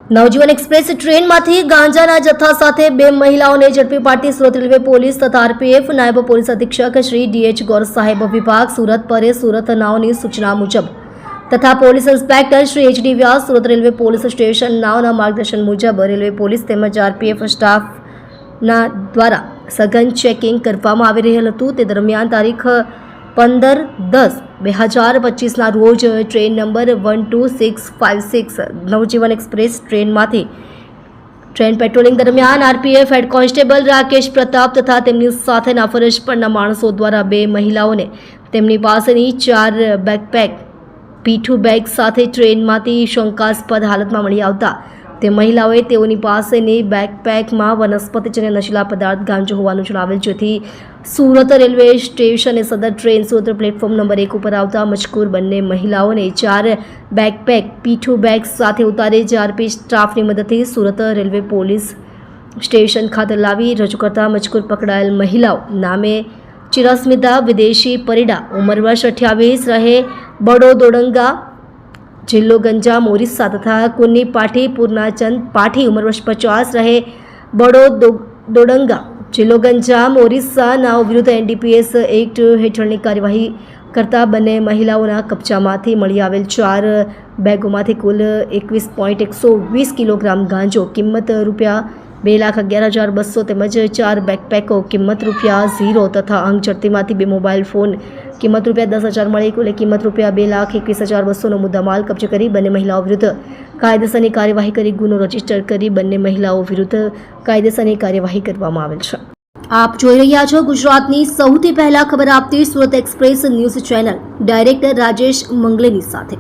નવજીવન express ટ્રેનમાંથી ગાંજાના જથ્થા સાથે બે મહિલાઓને ઝડપી પાડતી સુરત રેલવે પોલીસ તથા આરપીએફ નાયબ પોલીસ અધિક્ષક શ્રી ડીએચ ગોર સાહેબ વિભાગ સુરત પરે સુરત નાઓની સૂચના મુજબ તથા પોલીસ ઇન્સ્પેક્ટર શ્રી એચડી વ્યાસ સુરત રેલવે પોલીસ સ્ટેશન નાઓના માર્ગદર્શન મુજબ રેલવે પોલીસ તેમજ આરપીએફ સ્ટાફના દ્વારા સઘન ચેકિંગ કરવામાં આવી રહેલ હતું। તે દરમિયાન તારીખ 15/10/2025 રોજ ટ્રેન નંબર 12656 નવજીવન એક્સપ્રેસ ટ્રેનમાંથી ટ્રેન પેટ્રોલિંગ દરમિયાન RPF head constable Rakesh Pratap તથા તેમની સાથેના ફરજ પરના માણસો દ્વારા બે મહિલાઓને તેમની પાસેની 4 બેકપેક પીઠુ બેગ સાથે ટ્રેનમાંથી શંકાસ્પદ હાલતમાં મળી આવતા તે મહિલાઓએ તેઓની પાસેની બેકપેકમાં વનસ્પતિજન્ય નશીલા પદાર્થ ગાંજો હોવાનું જણાવેલ, જેથી સુરત રેલવે સ્ટેશને સદર ટ્રેન સુરત પ્લેટફોર્મ નંબર 1 ઉપર આવતા મજકૂર બંને મહિલાઓને 4 બેકપેક પીઠુ બેગ સાથે ઉતારી આરપી સ્ટાફની મદદથી સુરત રેલવે પોલીસ સ્ટેશન ખાતે લાવી રજૂ કરતા મજકૂર પકડાયેલ મહિલાઓ નામે ચિરાસ્મિતા વિદેશી પરિડા ઉંમર વર્ષ 28 રહે બડોદોડંગા જિલ્લો ગંજામ ઓરિસ્સા તથા કુન્ની પાઠી પૂર્ણાચંદ પાઠી ઉંમર વર્ષ 50 રહે બડોદોડંગા જિલ્લો ગંજામ ઓરિસ્સા નાઓ વિરુદ્ધ એનડીપીએસ એક્ટ હેઠળની કાર્યવાહી કરતા બંને મહિલાઓના કબજામાંથી મળી આવેલ 4 બેગોમાંથી કુલ 21.120 કિલોગ્રામ ગાંજો કિંમત ₹2,11,200 તેમજ 4 બેકપેકો કિંમત ₹0 તથા અંગ ઝડતીમાંથી 2 મોબાઈલ ફોન કિંમત ₹10,000 મળી કુલ કિંમત ₹2,21,200નો મુદ્દામાલ કબજે કરી બંને મહિલાઓ વિરુદ્ધ કાયદેસરની કાર્યવાહી કરી ગુનો રજીસ્ટર કરી બંને મહિલાઓ વિરુદ્ધ કાયદેસરની કાર્યવાહી કરવામાં આવેલ છે। આપ જોઈ રહ્યા છો ગુજરાતની સૌથી પહેલા ખબર આપતી Surat Express news channel director Rajesh મંગલેની સાથે।